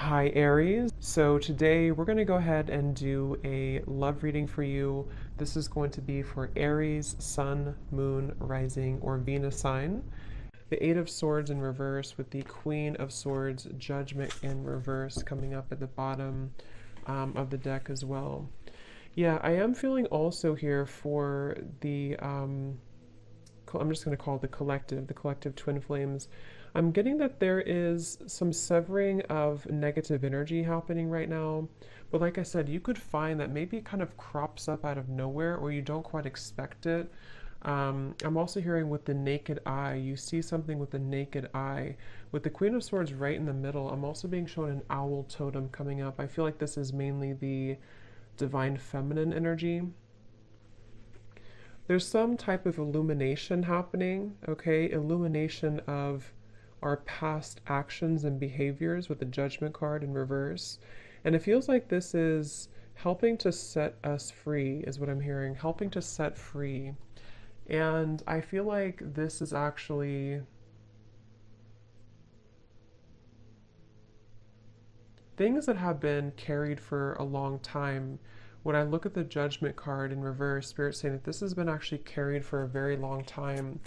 Hi Aries. So today we're going to go ahead and do a love reading for you. This is going to be for Aries, Sun, Moon, Rising, or Venus sign. The Eight of Swords in reverse with the Queen of Swords, Judgment in reverse coming up at the bottom of the deck as well. Yeah, I am feeling also here for I'm just going to call it the collective twin flames. I'm getting that there is some severing of negative energy happening right now. But like I said, you could find that maybe it kind of crops up out of nowhere or you don't quite expect it. I'm also hearing with the naked eye, you see something with the naked eye. With the Queen of Swords right in the middle, I'm also being shown an owl totem coming up. I feel like this is mainly the divine feminine energy. There's some type of illumination happening, okay? Illumination of our past actions and behaviors with the Judgment card in reverse. And it feels like this is helping to set us free, is what I'm hearing, helping to set free. And I feel like this is actually things that have been carried for a long time. When I look at the Judgment card in reverse, Spirit saying that this has been actually carried for a very long time.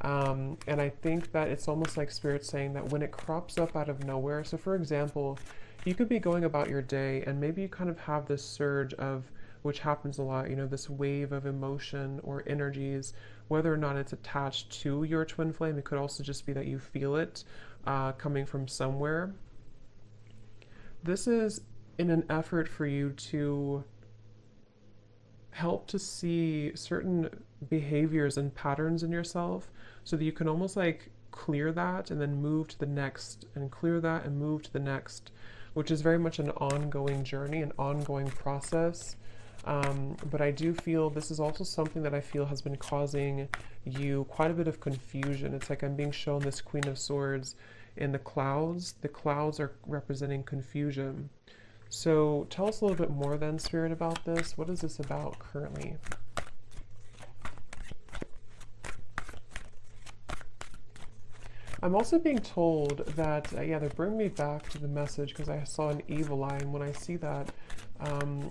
And I think that it's almost like Spirit saying that when it crops up out of nowhere, so for example, you could be going about your day and maybe you kind of have this surge of, which happens a lot, you know, this wave of emotion or energies, whether or not it's attached to your twin flame. It could also just be that you feel it coming from somewhere. This is in an effort for you to help to see certain behaviors and patterns in yourself so that you can almost like clear that and then move to the next and clear that and move to the next, which is very much an ongoing journey, an ongoing process. But I do feel this is also something that I feel has been causing you quite a bit of confusion. It's like I'm being shown this Queen of Swords in the clouds. The clouds are representing confusion. So tell us a little bit more then, Spirit, about this. What is this about currently? I'm also being told that, yeah, they're bringing me back to the message because I saw an evil eye, and when I see that,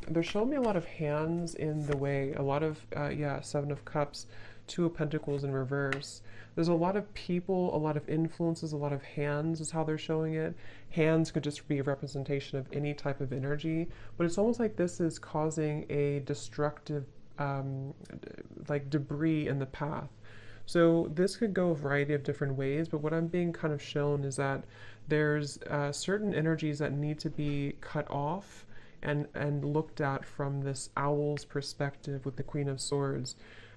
they're showing me a lot of hands in the way, a lot of, yeah, Seven of Cups, Two of Pentacles in reverse. There's a lot of people, a lot of influences, a lot of hands is how they're showing it. Hands could just be a representation of any type of energy, but it's almost like this is causing a destructive, like debris in the path. So this could go a variety of different ways, but what I'm being kind of shown is that there's certain energies that need to be cut off and looked at from this owl's perspective with the Queen of Swords.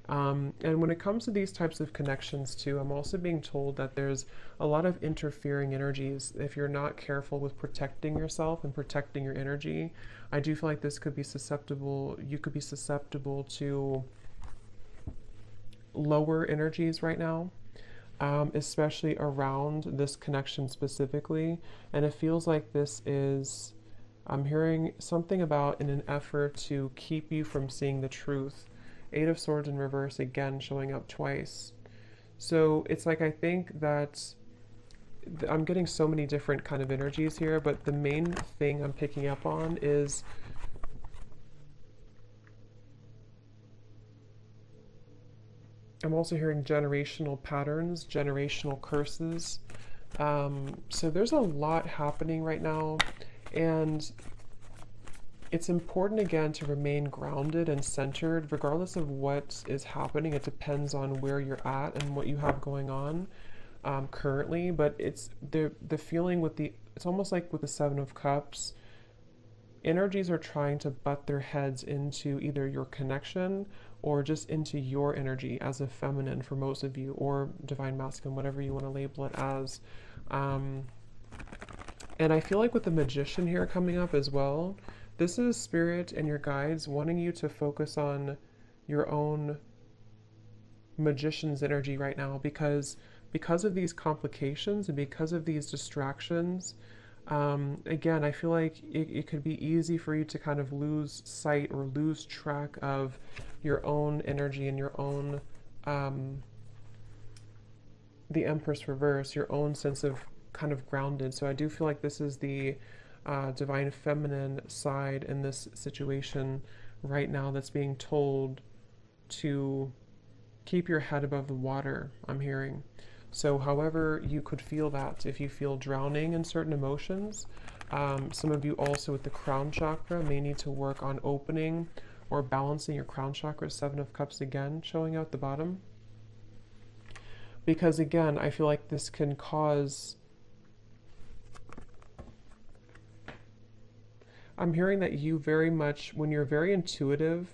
And when it comes to these types of connections too, I'm also being told that there's a lot of interfering energies. If you're not careful with protecting yourself and protecting your energy, I do feel like this could be susceptible, you could be susceptible to lower energies right now, especially around this connection specifically. And it feels like this is, I'm hearing something about in an effort to keep you from seeing the truth. Eight of Swords in reverse again showing up twice. So it's like I think that I'm getting so many different kind of energies here, but the main thing I'm picking up on is I'm also hearing generational patterns, generational curses. So there's a lot happening right now, and it's important again to remain grounded and centered regardless of what is happening. It depends on where you're at and what you have going on currently, but it's the feeling with the, it's almost like with the Seven of Cups, energies are trying to butt their heads into either your connection or just into your energy as a feminine for most of you, or divine masculine, whatever you want to label it as. And I feel like with the Magician here coming up as well, this is Spirit and your guides wanting you to focus on your own Magician's energy right now, because of these complications and because of these distractions. Again, I feel like it could be easy for you to kind of lose sight or lose track of your own energy and your own, the Empress reverse, your own sense of kind of grounded. So I do feel like this is the divine feminine side in this situation right now that's being told to keep your head above the water, I'm hearing. So, however, you could feel that, if you feel drowning in certain emotions, some of you also with the crown chakra may need to work on opening or balancing your crown chakra. Seven of Cups again showing out the bottom. Because again, I feel like this can cause. I'm hearing that you very much, when you're very intuitive,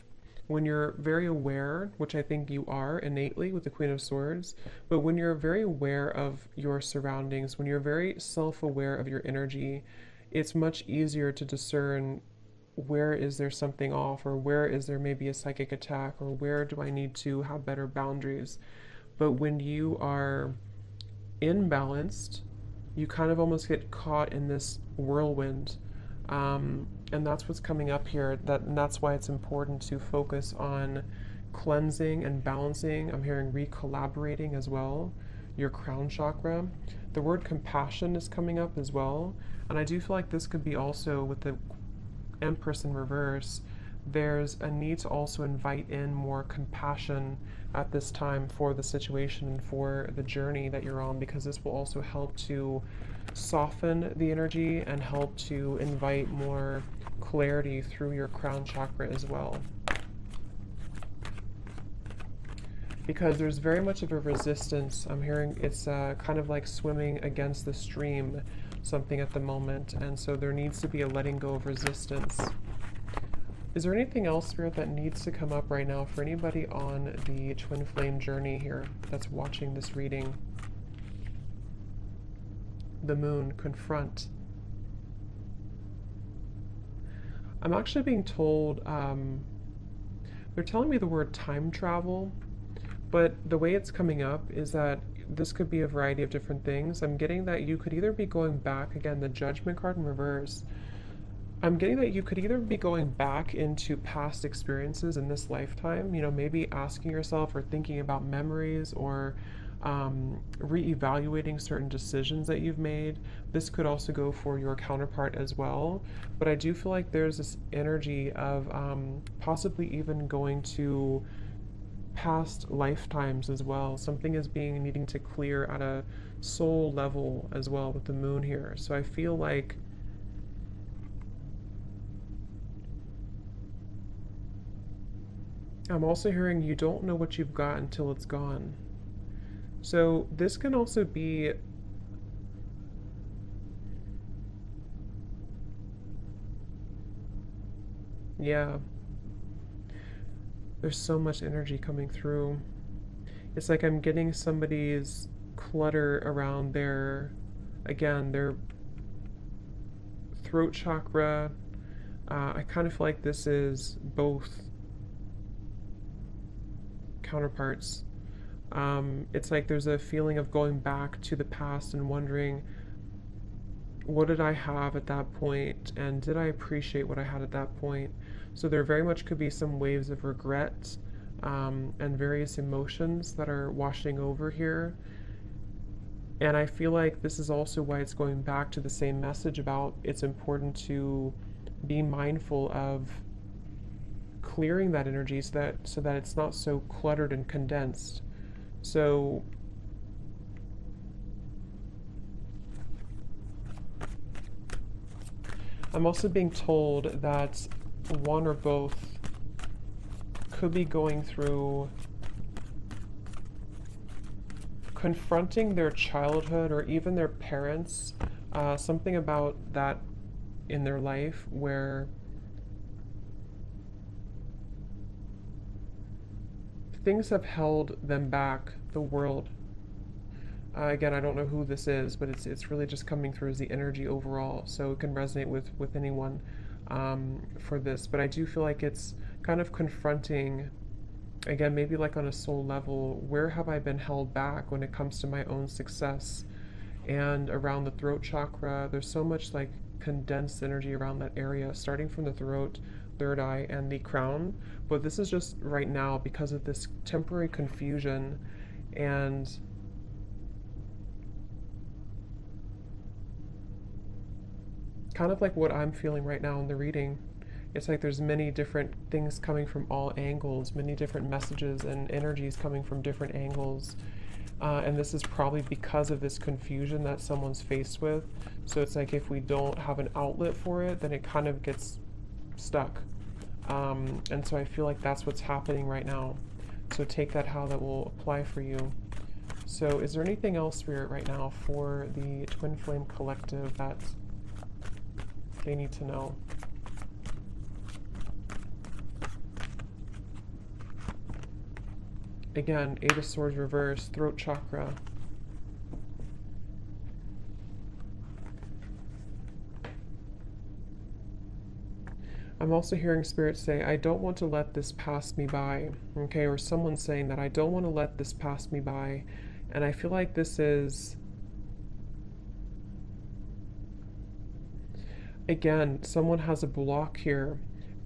when you're very aware, which I think you are innately with the Queen of Swords, but when you're very aware of your surroundings, when you're very self-aware of your energy, it's much easier to discern where is there something off, or where is there maybe a psychic attack, or where do I need to have better boundaries. But when you are imbalanced, you kind of almost get caught in this whirlwind. And that's what's coming up here. And that's why it's important to focus on cleansing and balancing. I'm hearing recollaborating as well, your crown chakra. The word compassion is coming up as well. And I do feel like this could be also with the Empress in reverse. There's a need to also invite in more compassion at this time for the situation and for the journey that you're on, because this will also help to soften the energy and help to invite more clarity through your crown chakra as well. Because there's very much of a resistance. I'm hearing it's kind of like swimming against the stream, something at the moment, and so there needs to be a letting go of resistance. Is there anything else, Spirit, that needs to come up right now for anybody on the twin flame journey here that's watching this reading? The moon, confront. I'm actually being told, they're telling me the word time travel, but the way it's coming up is that this could be a variety of different things. I'm getting that you could either be going back, again, the Judgment card in reverse. I'm getting that you could either be going back into past experiences in this lifetime, you know, maybe asking yourself or thinking about memories, or re-evaluating certain decisions that you've made. This could also go for your counterpart as well. But I do feel like there's this energy of possibly even going to past lifetimes as well. Something is needing to clear at a soul level as well with the moon here. So I feel like I'm also hearing you don't know what you've got until it's gone. So this can also be yeah. There's so much energy coming through. It's like I'm getting somebody's clutter around their, again, their throat chakra. I kind of feel like this is both counterparts. It's like there's a feeling of going back to the past and wondering, what did I have at that point, and did I appreciate what I had at that point? So there very much could be some waves of regret and various emotions that are washing over here. And I feel like this is also why it's going back to the same message about it's important to be mindful of clearing that energy so that it's not so cluttered and condensed. So I'm also being told that one or both could be going through confronting their childhood or even their parents, something about that in their life where things have held them back, the world. Again, I don't know who this is, but it's really just coming through as the energy overall, so it can resonate with anyone for this. But I do feel like it's kind of confronting, again, maybe like on a soul level, where have I been held back when it comes to my own success? And around the throat chakra, there's so much like condensed energy around that area, starting from the throat, third eye, and the crown. But this is just right now because of this temporary confusion. And kind of like what I'm feeling right now in the reading. It's like there's many different things coming from all angles, many different messages and energies coming from different angles. And this is probably because of this confusion that someone's faced with. So it's like if we don't have an outlet for it, then it kind of gets stuck. And so I feel like that's what's happening right now. So take that how that will apply for you. So is there anything else, Spirit, right now for the Twin Flame Collective that they need to know? Again, Eight of Swords reverse, throat chakra. I'm also hearing Spirit say, I don't want to let this pass me by. Okay, or someone's saying that I don't want to let this pass me by. And I feel like this is, again, someone has a block here.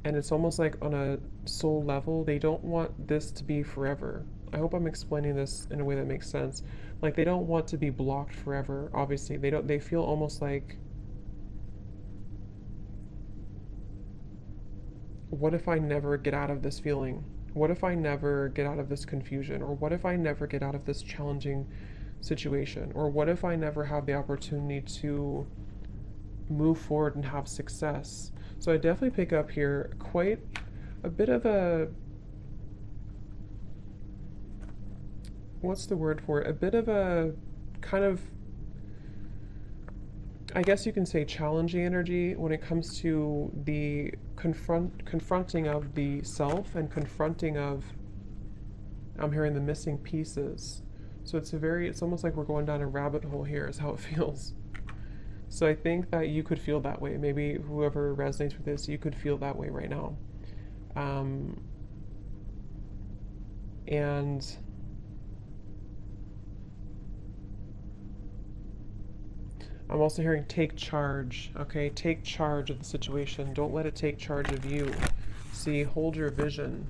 And it's almost like on a soul level, they don't want this to be forever. I hope I'm explaining this in a way that makes sense. Like they don't want to be blocked forever, obviously. They feel almost like, what if I never get out of this feeling? What if I never get out of this confusion? Or what if I never get out of this challenging situation? Or what if I never have the opportunity to move forward and have success? So I definitely pick up here quite a bit of a, what's the word for it? A bit of a kind of, I guess you can say challenging energy when it comes to the confronting of the self and confronting of, I'm hearing the missing pieces. So it's almost like we're going down a rabbit hole here is how it feels. So I think that you could feel that way. Maybe whoever resonates with this, you could feel that way right now. And I'm also hearing take charge, okay? Take charge of the situation. Don't let it take charge of you. See, hold your vision.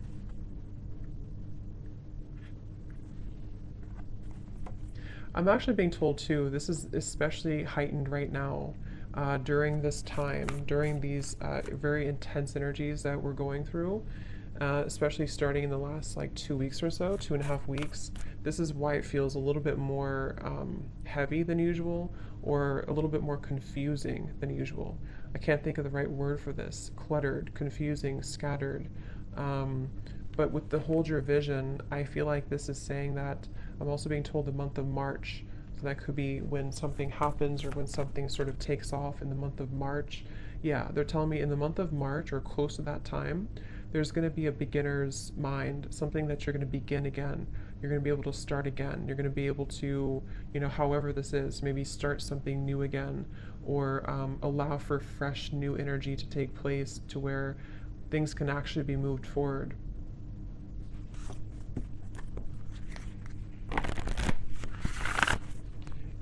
I'm actually being told too, this is especially heightened right now during this time, during these very intense energies that we're going through, especially starting in the last like 2 weeks or so, 2.5 weeks. This is why it feels a little bit more heavy than usual, or a little bit more confusing than usual. I can't think of the right word for this. Cluttered, confusing, scattered. But with the hold your vision, I feel like this is saying that I'm also being told the month of March. So that could be when something happens or when something sort of takes off in the month of March. Yeah, they're telling me in the month of March or close to that time, there's going to be a beginner's mind, something that you're going to begin again. You're going to be able to start again. You're going to be able to, however this is, maybe start something new again, or allow for fresh new energy to take place to where things can actually be moved forward.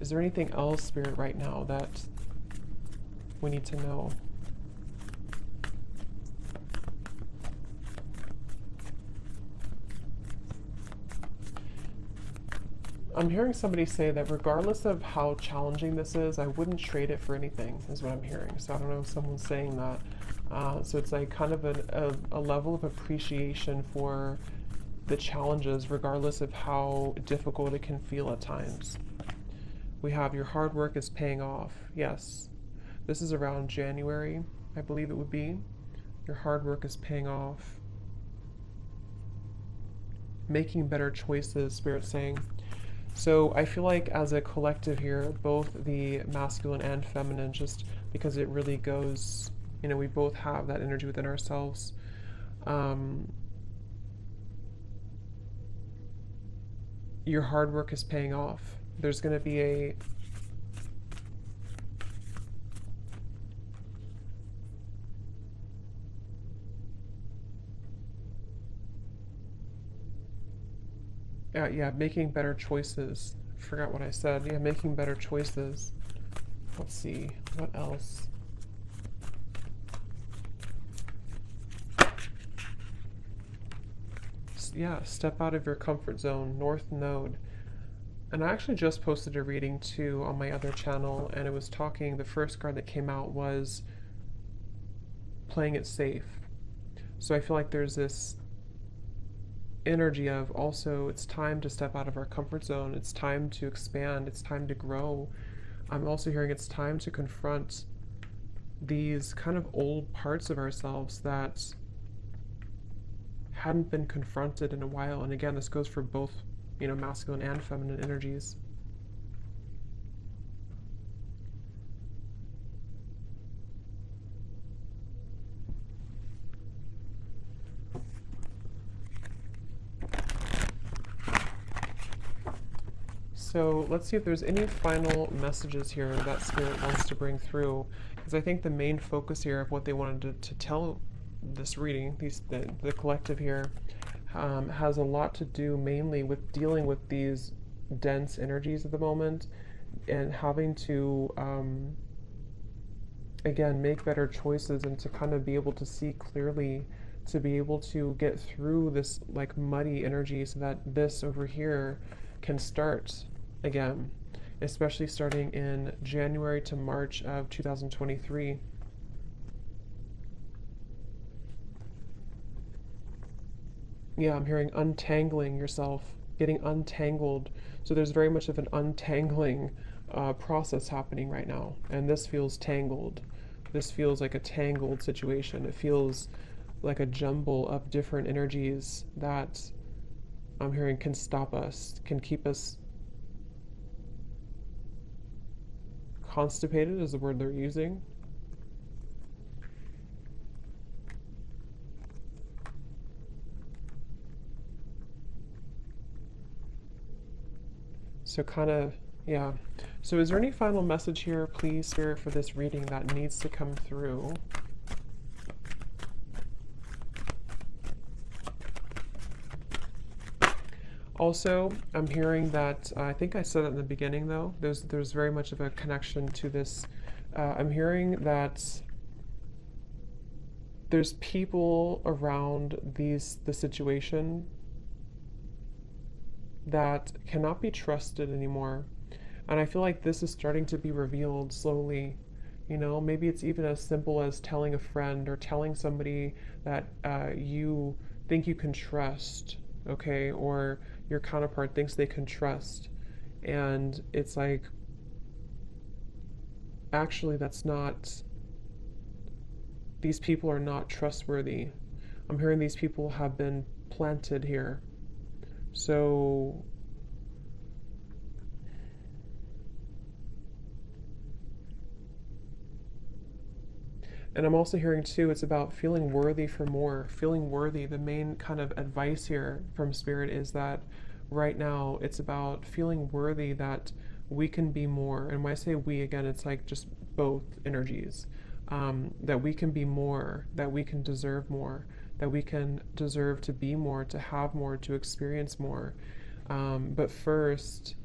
Is there anything else, Spirit, right now that we need to know? I'm hearing somebody say that regardless of how challenging this is, I wouldn't trade it for anything, is what I'm hearing. So I don't know if someone's saying that. So it's like kind of a level of appreciation for the challenges, regardless of how difficult it can feel at times. We have your hard work is paying off. Yes. This is around January, I believe it would be. Your hard work is paying off. Making better choices, Spirit's saying. So I feel like as a collective here, both the masculine and feminine, just because it really goes, we both have that energy within ourselves. Your hard work is paying off. There's going to be a making better choices. Forgot what I said. Yeah, making better choices. Let's see, what else? Yeah, step out of your comfort zone, North Node. And I actually just posted a reading too on my other channel, and it was talking, the first card that came out was playing it safe. So I feel like there's this energy of also it's time to step out of our comfort zone, it's time to expand, it's time to grow. I'm also hearing it's time to confront these kind of old parts of ourselves that hadn't been confronted in a while. And again, this goes for both, masculine and feminine energies. So let's see if there's any final messages here that Spirit wants to bring through, because I think the main focus here of what they wanted to tell this reading, the collective here, has a lot to do mainly with dealing with these dense energies at the moment and having to, again, make better choices and to kind of be able to see clearly, to be able to get through this like muddy energy so that this over here can start again, especially starting in January to March of 2023. Yeah, I'm hearing untangling yourself, getting untangled. So there's very much of an untangling process happening right now. And this feels tangled. This feels like a tangled situation. It feels like a jumble of different energies that I'm hearing can stop us, can keep us constipated, is the word they're using. So kind of, yeah. So is there any final message here, please, Spirit, for this reading that needs to come through? Also, I'm hearing that, I think I said it in the beginning though, there's very much of a connection to this. I'm hearing that there's people around the situation that cannot be trusted anymore. And I feel like this is starting to be revealed slowly. Maybe it's even as simple as telling a friend or telling somebody that you think you can trust, okay, or your counterpart thinks they can trust. And it's like, actually, these people are not trustworthy. I'm hearing these people have been planted here. So, and I'm also hearing too, it's about feeling worthy for more, feeling worthy. The main kind of advice here from Spirit is that right now it's about feeling worthy that we can be more. And when I say we, again, it's like just both energies. That we can be more, that we can deserve more, that we can deserve to be more, to have more, to experience more. But first,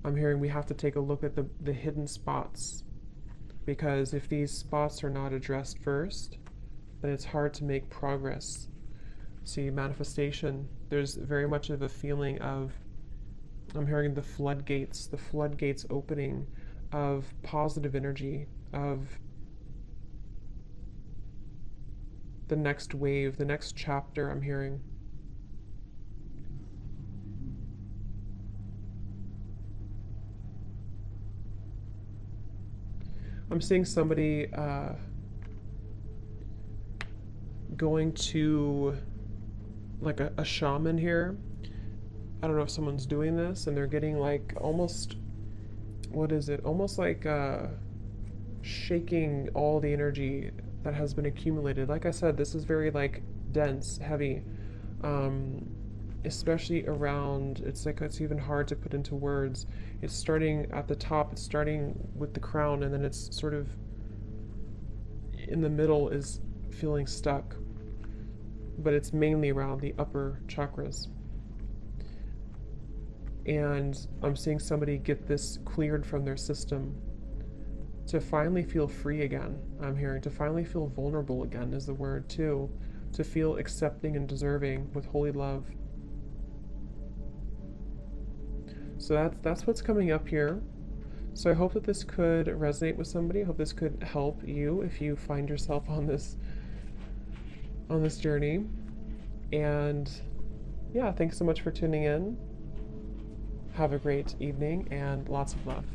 I'm hearing we have to take a look at the hidden spots, because if these spots are not addressed first, then it's hard to make progress. See, manifestation, there's very much of a feeling of, I'm hearing the floodgates opening of positive energy, of the next wave, the next chapter, I'm hearing. I'm seeing somebody going to like a shaman here. I don't know if someone's doing this and they're getting like almost, what is it? Almost like shaking all the energy that has been accumulated. Like I said, this is very like dense, heavy, especially around, it's like it's even hard to put into words. It's starting at the top, it's starting with the crown, and then it's sort of in the middle is feeling stuck, but it's mainly around the upper chakras. And I'm seeing somebody get this cleared from their system to finally feel free again. I'm hearing to finally feel vulnerable again is the word too, to feel accepting and deserving with holy love. So that's what's coming up here. So I hope that this could resonate with somebody. I hope this could help you if you find yourself on this journey. And yeah, thanks so much for tuning in. Have a great evening and lots of love.